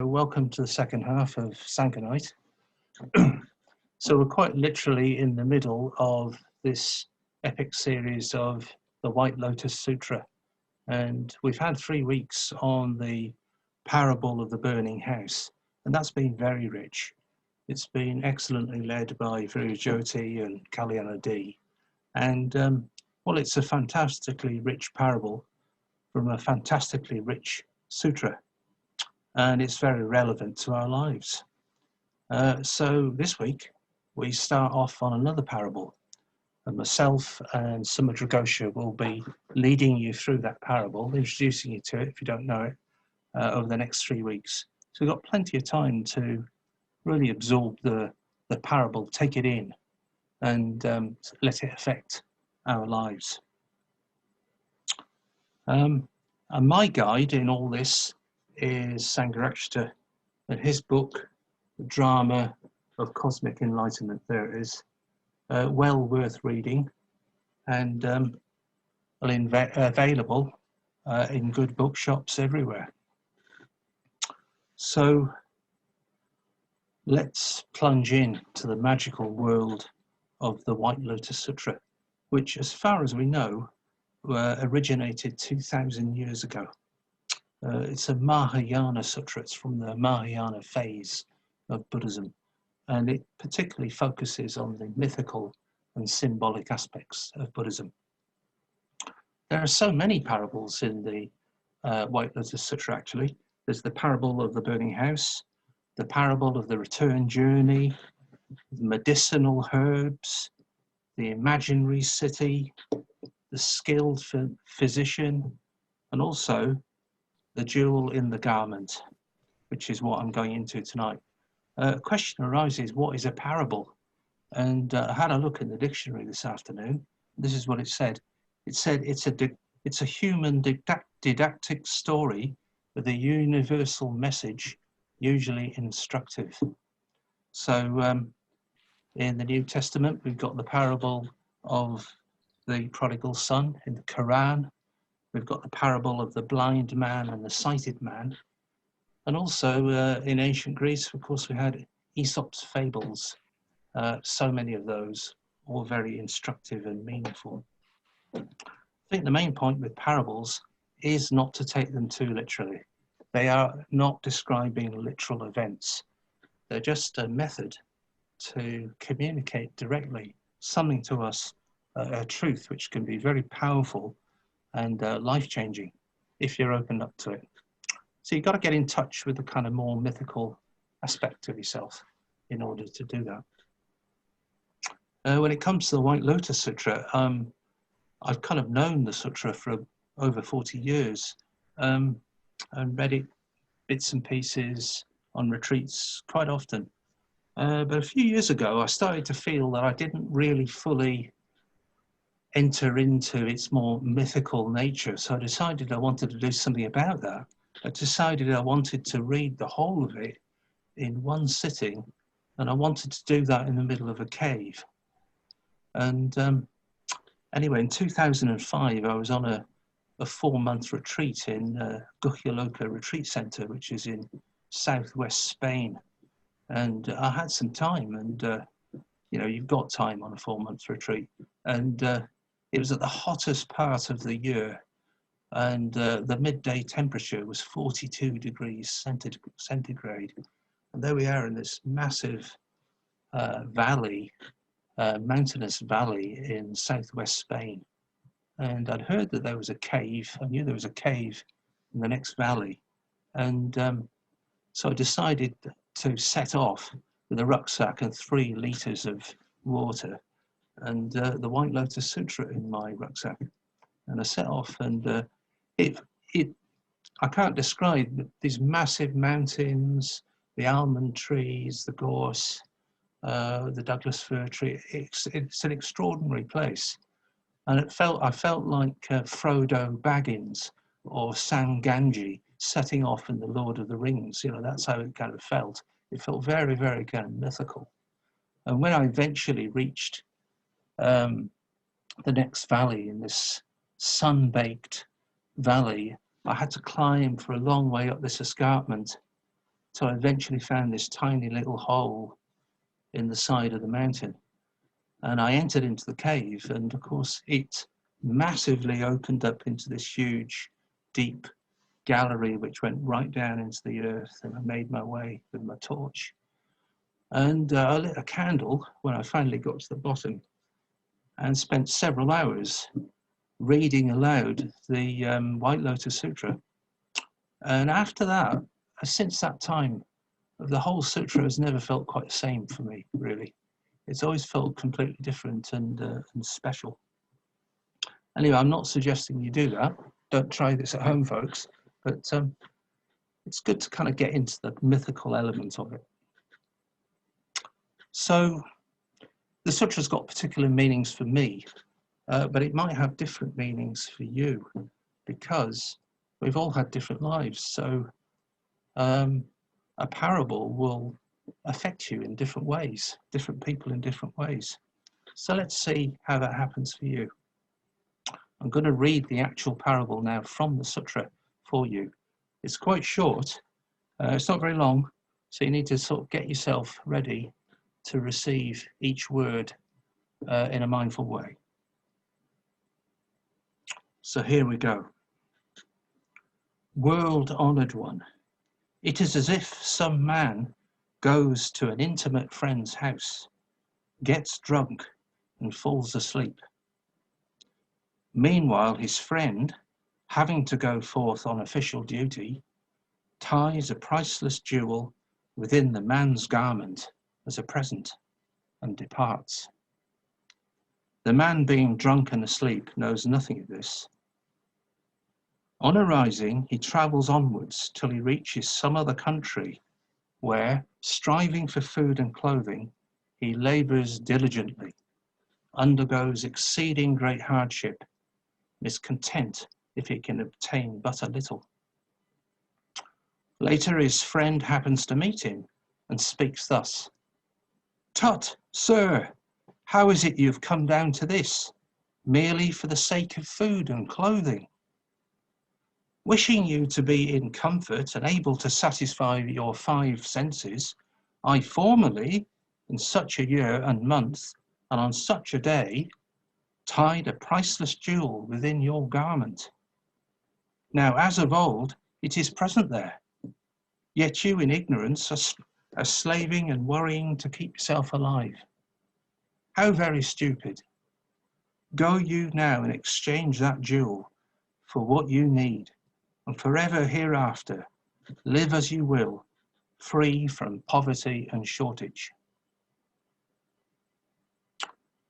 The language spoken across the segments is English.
Welcome to the second half of Sangha Night. So we're quite literally in the middle of this epic series of the White Lotus Sutra. And we've had 3 weeks on the parable of the burning house. And that's been very rich. It's been excellently led by Virajyoti and Kalyana D. And well, it's a fantastically rich parable from a fantastically rich sutra. And it's very relevant to our lives. So this week, we start off on another parable. And myself and Sumedra Ghosha will be leading you through that parable, introducing you to it if you don't know it, over the next 3 weeks. So we've got plenty of time to really absorb the parable, take it in, and let it affect our lives. And my guide in all this is Sangharakshita, and his book, The Drama of Cosmic Enlightenment. There it is, well worth reading, and available in good bookshops everywhere. So let's plunge in to the magical world of the White Lotus Sutra, which, as far as we know, originated 2,000 years ago. It's a Mahayana sutra. It's from the Mahayana phase of Buddhism, and it particularly focuses on the mythical and symbolic aspects of Buddhism. There are so many parables in the White Lotus Sutra, actually. There's the parable of the burning house, the parable of the return journey, the medicinal herbs, the imaginary city, the skilled physician, and also the jewel in the garment, which is what I'm going into tonight. A question arises, what is a parable? And I had a look in the dictionary this afternoon. This is what it said. It said it's a human didactic story with a universal message, usually instructive. So in the New Testament, we've got the parable of the prodigal son in the Quran. We've got the parable of the blind man and the sighted man. And also in ancient Greece, of course, we had Aesop's fables. So many of those, all very instructive and meaningful. I think the main point with parables is not to take them too literally. They are not describing literal events. They're just a method to communicate directly something to us, a truth which can be very powerful and life-changing if you're opened up to it. So you've got to get in touch with the kind of more mythical aspect of yourself in order to do that. When it comes to the White Lotus Sutra, I've kind of known the sutra for over 40 years and read it bits and pieces on retreats quite often. But a few years ago, I started to feel that I didn't really fully enter into its more mythical nature. So I decided I wanted to do something about that. I decided I wanted to read the whole of it in one sitting, and I wanted to do that in the middle of a cave. And anyway, in 2005, I was on a 4-month retreat in Guhyaloka Retreat Center, which is in southwest Spain. And I had some time, and you've got time on a 4-month retreat. And it was at the hottest part of the year, and the midday temperature was 42 degrees centigrade. And there we are in this massive valley, mountainous valley in southwest Spain. And I'd heard that there was a cave. I knew there was a cave in the next valley. And so I decided to set off with a rucksack and 3 liters of water and the White Lotus Sutra in my rucksack. And I set off, and I can't describe these massive mountains, the almond trees, the gorse, the Douglas fir tree. It's an extraordinary place. And I felt like Frodo Baggins or Sam Ganji setting off in The Lord of the Rings. That's how it kind of felt. It felt very, very kind of mythical. And when I eventually reached the next valley, in this sun-baked valley, I had to climb for a long way up this escarpment So I eventually found this tiny little hole in the side of the mountain. And I entered into the cave, and of course it massively opened up into this huge, deep gallery which went right down into the earth. And I made my way with my torch. And I lit a candle when I finally got to the bottom and spent several hours reading aloud the White Lotus Sutra. And after that, since that time, the whole sutra has never felt quite the same for me, really. It's always felt completely different and special. Anyway, I'm not suggesting you do that. Don't try this at home, folks. But it's good to kind of get into the mythical element of it. So the sutra's got particular meanings for me, but it might have different meanings for you because we've all had different lives. So a parable will affect you in different ways, different people in different ways. So let's see how that happens for you. I'm going to read the actual parable now from the sutra for you. It's quite short, it's not very long, so you need to sort of get yourself ready to receive each word in a mindful way. So here we go. World-honoured one, it is as if some man goes to an intimate friend's house, gets drunk and falls asleep. Meanwhile, his friend, having to go forth on official duty, ties a priceless jewel within the man's garment as a present and departs. The man, being drunk and asleep, knows nothing of this. On arising, he travels onwards till he reaches some other country where, striving for food and clothing, he labours diligently, undergoes exceeding great hardship, and is content if he can obtain but a little. Later his friend happens to meet him and speaks thus: "Tut, sir, how is it you've come down to this, merely for the sake of food and clothing? Wishing you to be in comfort and able to satisfy your 5 senses, I formerly, in such a year and month, and on such a day, tied a priceless jewel within your garment. Now, as of old, it is present there, yet you in ignorance are slaving and worrying to keep yourself alive. How very stupid. Go you now and exchange that jewel for what you need, and forever hereafter live as you will, free from poverty and shortage."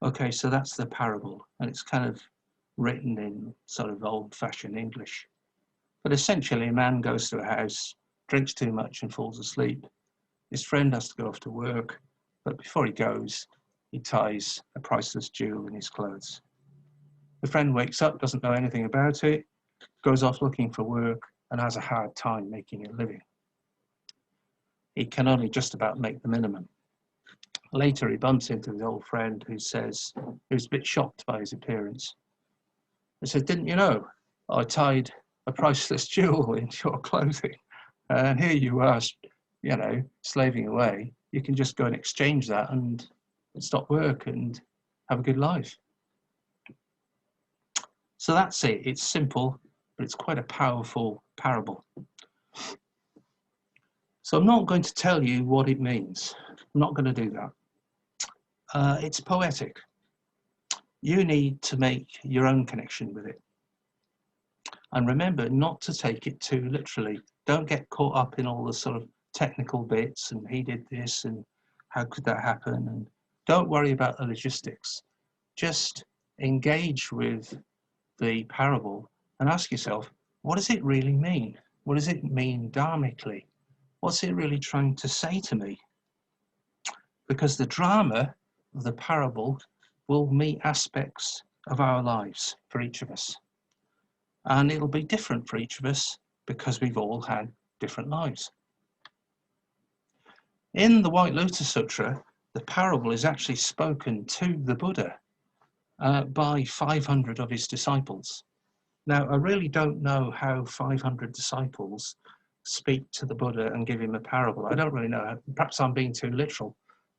Okay, so that's the parable, and it's kind of written in sort of old-fashioned English. But essentially, a man goes to a house, drinks too much and falls asleep. His friend has to go off to work, but before he goes, he ties a priceless jewel in his clothes. The friend wakes up, doesn't know anything about it, goes off looking for work, and has a hard time making a living. He can only just about make the minimum. Later, he bumps into his old friend who's a bit shocked by his appearance. He says, "Didn't you know I tied a priceless jewel into your clothing? And here you are, slaving away. You can just go and exchange that and stop work and have a good life." So that's it. It's simple, but it's quite a powerful parable. So I'm not going to tell you what it means. I'm not going to do that. It's poetic. You need to make your own connection with it. And remember not to take it too literally. Don't get caught up in all the sort of technical bits and he did this and how could that happen, and don't worry about the logistics. Just engage with the parable and ask yourself, what does it really mean? What does it mean dharmically? What's it really trying to say to me? Because the drama of the parable will meet aspects of our lives for each of us. And it'll be different for each of us because we've all had different lives. In the White Lotus Sutra, the parable is actually spoken to the Buddha by 500 of his disciples. Now, I really don't know how 500 disciples speak to the Buddha and give him a parable. I don't really know. Perhaps I'm being too literal.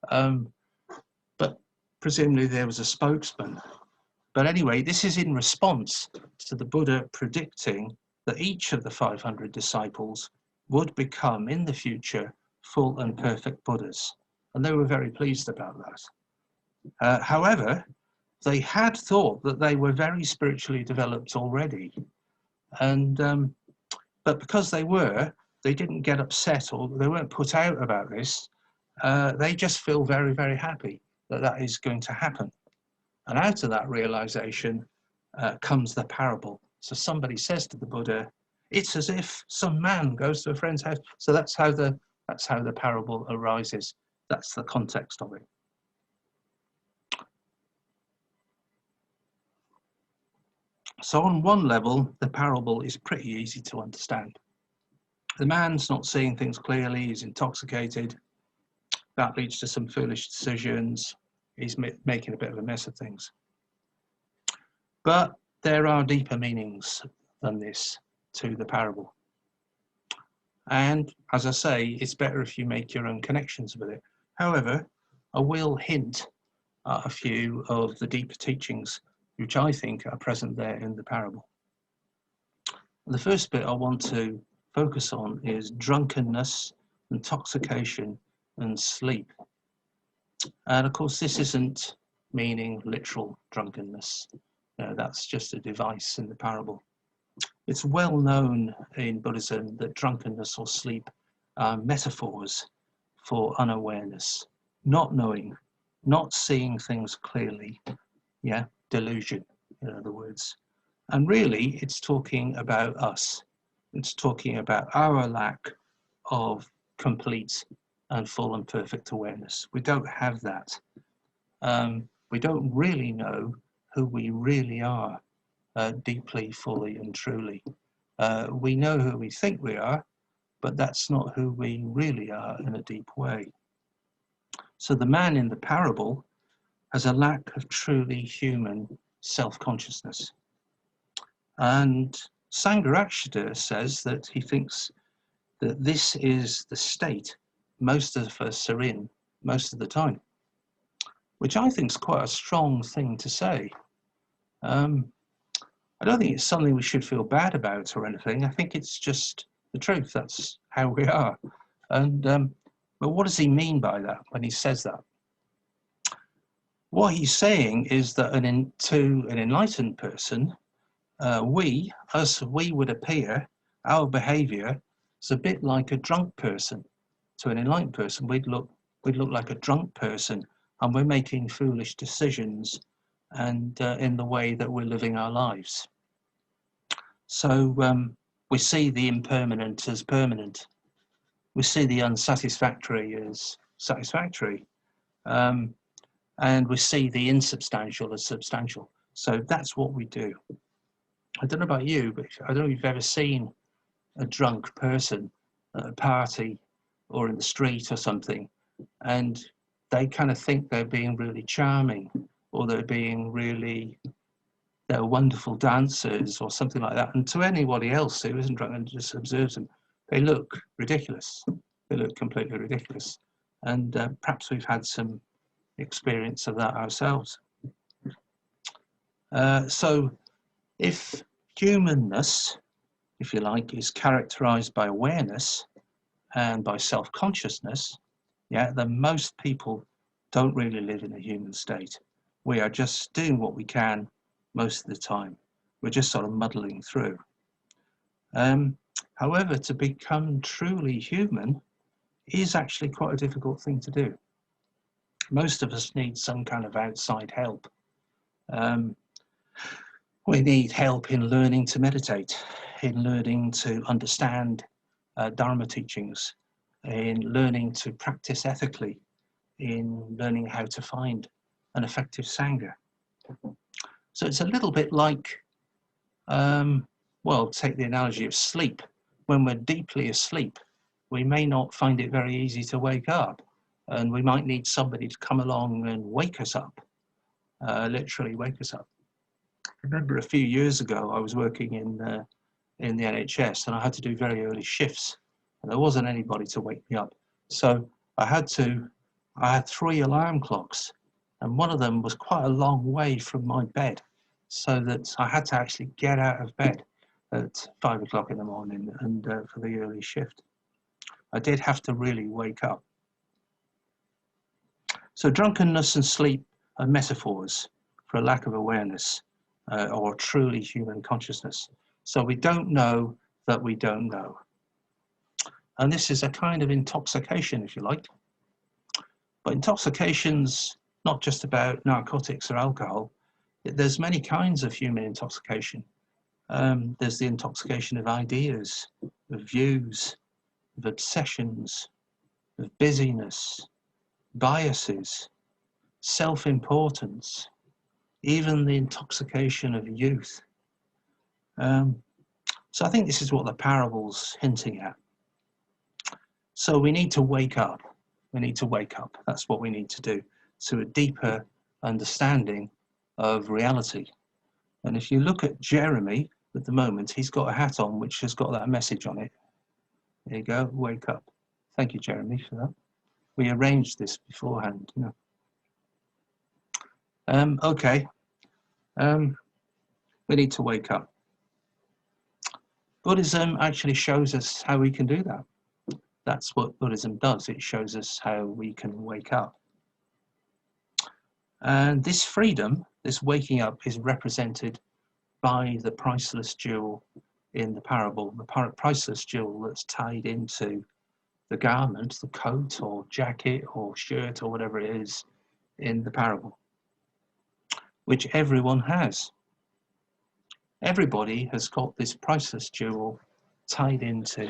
But presumably there was a spokesman. But anyway, this is in response to the Buddha predicting that each of the 500 disciples would become in the future full and perfect Buddhas. And they were very pleased about that. However, they had thought that they were very spiritually developed already. And but because they didn't get upset or they weren't put out about this. They just feel very, very happy that that is going to happen. And out of that realization comes the parable. So somebody says to the Buddha, it's as if some man goes to a friend's house. So that's how the parable arises. That's the context of it. So on one level, the parable is pretty easy to understand. The man's not seeing things clearly, he's intoxicated. That leads to some foolish decisions. He's making a bit of a mess of things. But there are deeper meanings than this to the parable. And as I say, it's better if you make your own connections with it. However, I will hint at a few of the deeper teachings which I think are present there in the parable. The first bit I want to focus on is drunkenness, intoxication, and sleep. And of course, this isn't meaning literal drunkenness. That's just a device in the parable. It's well known in Buddhism that drunkenness or sleep are metaphors for unawareness, not knowing, not seeing things clearly, delusion, in other words. And really, it's talking about us. It's talking about our lack of complete and full and perfect awareness. We don't have that. We don't really know who we really are, deeply, fully, and truly. We know who we think we are, but that's not who we really are in a deep way. So the man in the parable has a lack of truly human self-consciousness. And Sangha says that he thinks that this is the state most of us are in most of the time, which I think is quite a strong thing to say. I don't think it's something we should feel bad about or anything. I think it's just the truth. That's how we are. And but what does he mean by that when he says that? What he's saying is that to an enlightened person, we would appear, our behavior is a bit like a drunk person. To an enlightened person, we'd look like a drunk person, and we're making foolish decisions and in the way that we're living our lives. So we see the impermanent as permanent. We see the unsatisfactory as satisfactory. And we see the insubstantial as substantial. So that's what we do. I don't know about you, but I don't know if you've ever seen a drunk person at a party or in the street or something, and they kind of think they're being really charming, or they're wonderful dancers or something like that. And to anybody else who isn't drunk and just observes them, they look ridiculous. They look completely ridiculous. And perhaps we've had some experience of that ourselves. So if humanness, if you like, is characterized by awareness and by self-consciousness, then most people don't really live in a human state. We are just doing what we can most of the time. We're just sort of muddling through. However, to become truly human is actually quite a difficult thing to do. Most of us need some kind of outside help. We need help in learning to meditate, in learning to understand Dharma teachings, in learning to practice ethically, in learning how to find an effective Sangha. So it's a little bit like, take the analogy of sleep. When we're deeply asleep, we may not find it very easy to wake up, and we might need somebody to come along and wake us up, literally wake us up. I remember a few years ago, I was working in the NHS, and I had to do very early shifts. and there wasn't anybody to wake me up. So I had 3 alarm clocks, and one of them was quite a long way from my bed, so that I had to actually get out of bed at 5 o'clock in the morning and for the early shift. I did have to really wake up. So drunkenness and sleep are metaphors for a lack of awareness or truly human consciousness. So we don't know that we don't know. And this is a kind of intoxication, if you like. But intoxication's not just about narcotics or alcohol. There's many kinds of human intoxication. There's the intoxication of ideas, of views, of obsessions, of busyness, biases, self-importance, even the intoxication of youth. So I think this is what the parable's hinting at. So we need to wake up. We need to wake up. That's what we need to do, to a deeper understanding of reality. And if you look at Jeremy at the moment, he's got a hat on which has got that message on it. There you go, wake up. Thank you, Jeremy, for that. We arranged this beforehand, you know. Okay. We need to wake up. Buddhism actually shows us how we can do that. That's what Buddhism does. It shows us how we can wake up. And this freedom, this waking up, is represented by the priceless jewel in the parable, the priceless jewel that's tied into the garment, the coat or jacket or shirt or whatever it is in the parable, which everyone has. Everybody has got this priceless jewel tied into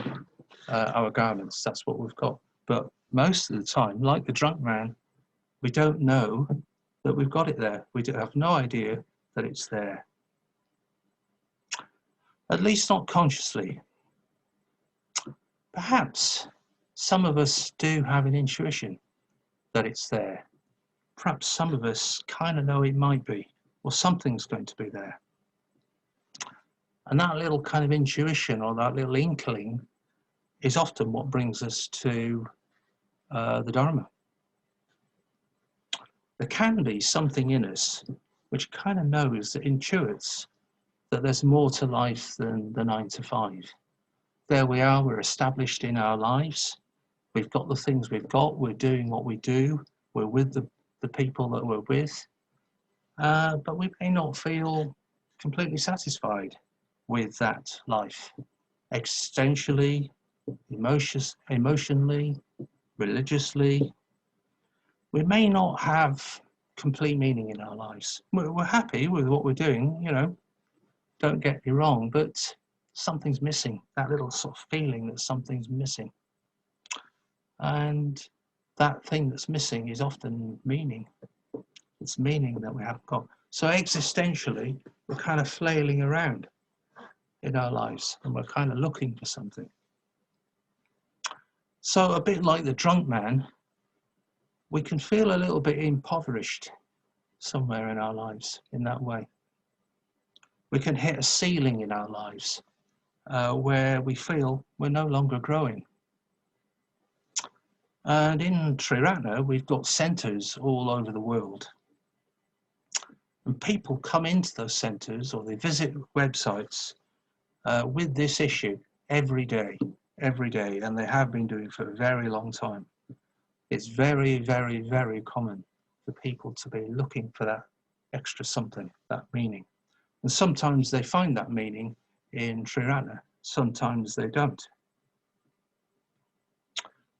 our garments. That's what we've got. But most of the time, like the drunk man, we don't know that we've got it there. We have no idea that it's there. At least not consciously. Perhaps some of us do have an intuition that it's there. Perhaps some of us kind of know it might be, or something's going to be there. And that little kind of intuition or that little inkling is often what brings us to the Dharma. There can be something in us which kind of knows, that intuits that there's more to life than the 9 to 5. There we are, we're established in our lives. We've got the things we've got, we're doing what we do, we're with the people that we're with. But we may not feel completely satisfied with that life. Existentially, emotionally, religiously. We may not have complete meaning in our lives. We're happy with what we're doing, you know, don't get me wrong, but something's missing, that little sort of feeling that something's missing. And that thing that's missing is often meaning. It's meaning that we haven't got. So existentially, we're kind of flailing around in our lives and we're kind of looking for something. So a bit like the drunk man, we can feel a little bit impoverished somewhere in our lives in that way. We can hit a ceiling in our lives where we feel we're no longer growing. And in Triratna, we've got centres all over the world. And people come into those centres or they visit websites with this issue every day, and they have been doing for a very long time. It's very, very, very common for people to be looking for that extra something, that meaning. And sometimes they find that meaning in Triratna, sometimes they don't.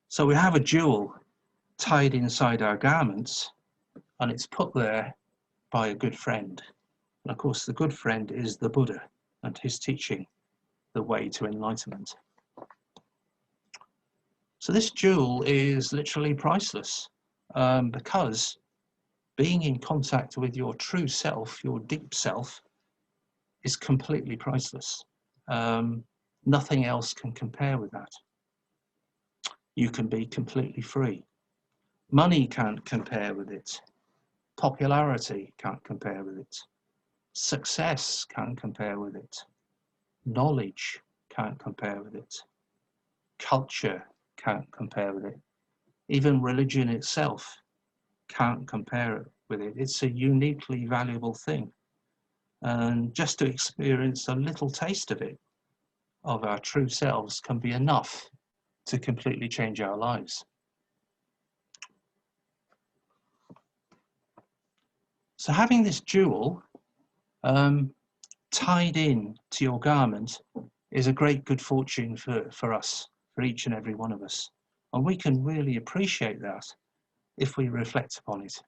So we have a jewel tied inside our garments, and it's put there by a good friend. And of course, the good friend is the Buddha and his teaching, the way to enlightenment. So this jewel is literally priceless because being in contact with your true self, your deep self, is completely priceless. Nothing else can compare with that. You can be completely free. Money can't compare with it. Popularity can't compare with it. Success can't compare with it. Knowledge can't compare with it. culture can't compare with it. Even religion itself can't compare with it. It's a uniquely valuable thing. And just to experience a little taste of it, of our true selves, can be enough to completely change our lives. So having this jewel tied in to your garment is a great good fortune for us, for each and every one of us. And we can really appreciate that if we reflect upon it.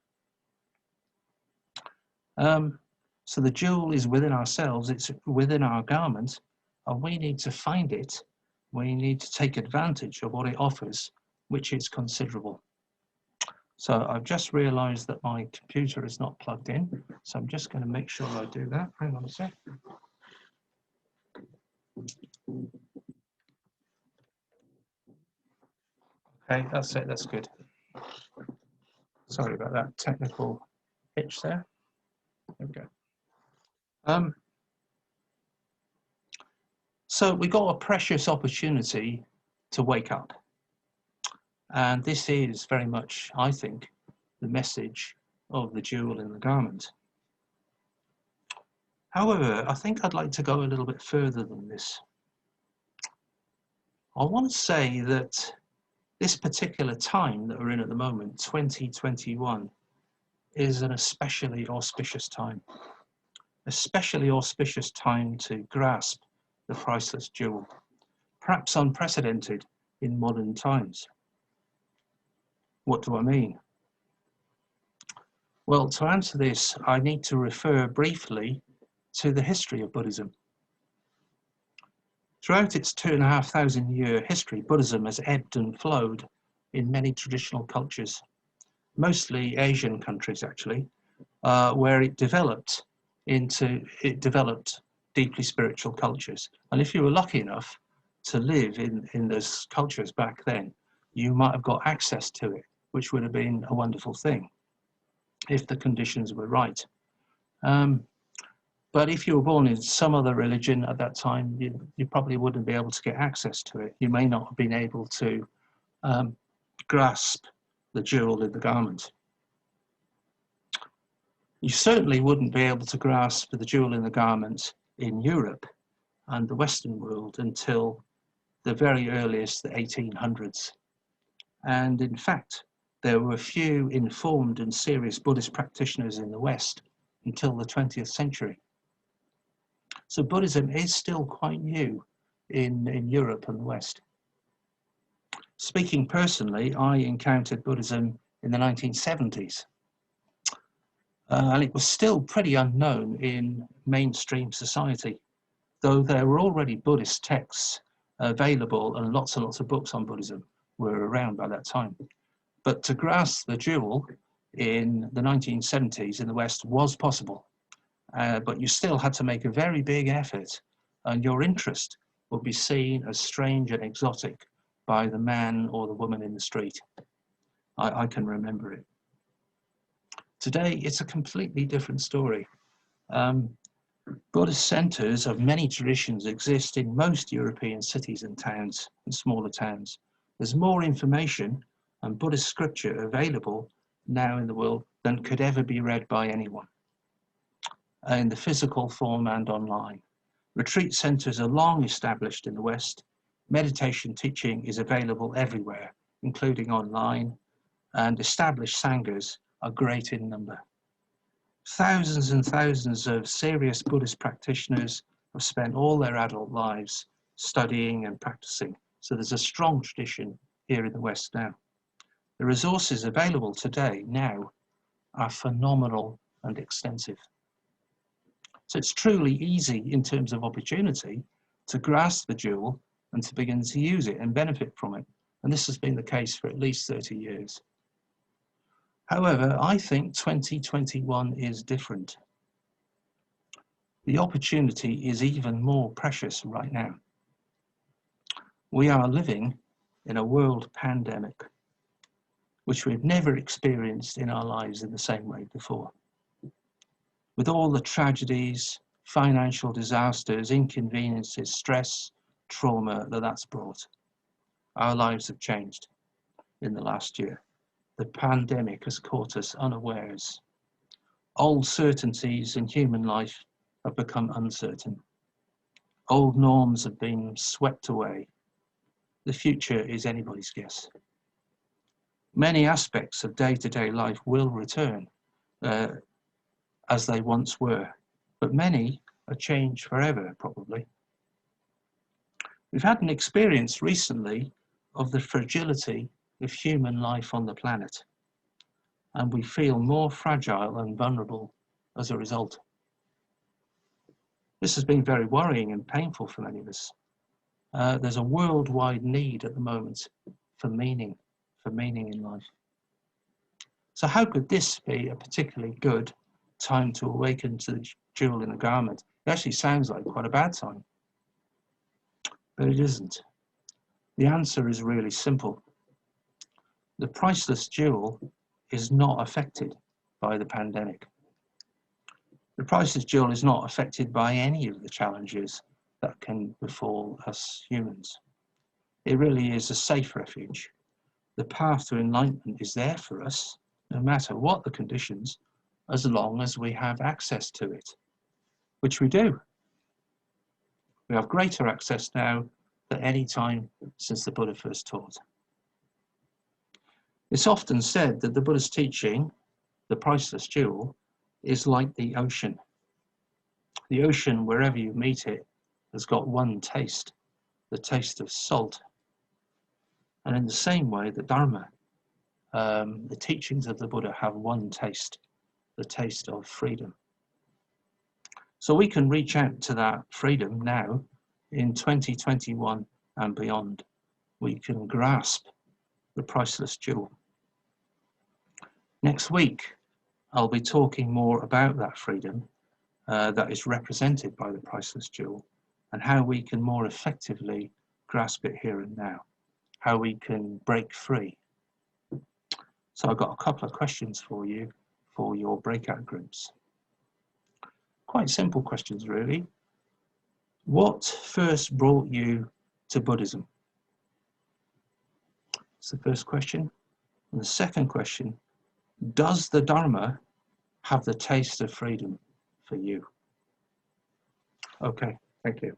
So the jewel is within ourselves, it's within our garment, and we need to find it. We need to take advantage of what it offers, which is considerable. So I've just realized that my computer is not plugged in, so I'm just going to make sure I do that. Hang on a sec. Okay, that's it, that's good. Sorry about that technical hitch there. There we go. So we got a precious opportunity to wake up. And this is very much, I think, the message of the jewel in the garment. However, I think I'd like to go a little bit further than this. I want to say that this particular time that we're in at the moment, 2021, is an especially auspicious time. Especially auspicious time to grasp the priceless jewel, perhaps unprecedented in modern times. What do I mean? Well, to answer this, I need to refer briefly to the history of Buddhism. Throughout its 2,500 year history, Buddhism has ebbed and flowed in many traditional cultures, mostly Asian countries actually, where it developed deeply spiritual cultures. And if you were lucky enough to live in those cultures back then, you might have got access to it, which would have been a wonderful thing if the conditions were right. But if you were born in some other religion at that time, you probably wouldn't be able to get access to it. You may not have been able to grasp the jewel in the garment. You certainly wouldn't be able to grasp the jewel in the garment in Europe and the Western world until the very earliest, the 1800s. And in fact, there were few informed and serious Buddhist practitioners in the West until the 20th century. So Buddhism is still quite new in Europe and the West. Speaking personally, I encountered Buddhism in the 1970s. And it was still pretty unknown in mainstream society, though there were already Buddhist texts available and lots of books on Buddhism were around by that time. But to grasp the jewel in the 1970s in the West was possible. But you still had to make a very big effort, and your interest would be seen as strange and exotic by the man or the woman in the street. I can remember it. Today, it's a completely different story. Buddhist centers of many traditions exist in most European cities and towns and smaller towns. There's more information and Buddhist scripture available now in the world than could ever be read by anyone, in the physical form and online. Retreat centers are long established in the West. Meditation teaching is available everywhere, including online, and established sanghas are great in number. Thousands and thousands of serious Buddhist practitioners have spent all their adult lives studying and practicing. So there's a strong tradition here in the West now. The resources available today now are phenomenal and extensive. So it's truly easy in terms of opportunity to grasp the jewel and to begin to use it and benefit from it. And this has been the case for at least 30 years. However, I think 2021 is different. The opportunity is even more precious right now. We are living in a world pandemic, which we've never experienced in our lives in the same way before. With all the tragedies, financial disasters, inconveniences, stress, trauma that's brought. Our lives have changed in the last year. The pandemic has caught us unawares. Old certainties in human life have become uncertain. Old norms have been swept away. The future is anybody's guess. Many aspects of day-to-day life will return as they once were, but many are changed forever, probably. We've had an experience recently of the fragility of human life on the planet, and we feel more fragile and vulnerable as a result. This has been very worrying and painful for many of us. There's a worldwide need at the moment for meaning in life. So how could this be a particularly good time to awaken to the jewel in the garment? It actually sounds like quite a bad time, but it isn't. The answer is really simple. The priceless jewel is not affected by the pandemic. The priceless jewel is not affected by any of the challenges that can befall us humans. It really is a safe refuge. The path to enlightenment is there for us, no matter what the conditions, as long as we have access to it, which we do. We have greater access now than any time since the Buddha first taught. It's often said that the Buddha's teaching, the priceless jewel, is like the ocean. The ocean, wherever you meet it, has got one taste, the taste of salt. And in the same way, the Dharma, the teachings of the Buddha have one taste, the taste of freedom. So we can reach out to that freedom now in 2021 and beyond. We can grasp the priceless jewel. Next week, I'll be talking more about that freedom that is represented by the priceless jewel and how we can more effectively grasp it here and now, how we can break free. So I've got a couple of questions for you for your breakout groups. Quite simple questions, really. What first brought you to Buddhism? That's the first question. And the second question, does the Dharma have the taste of freedom for you? Okay, thank you.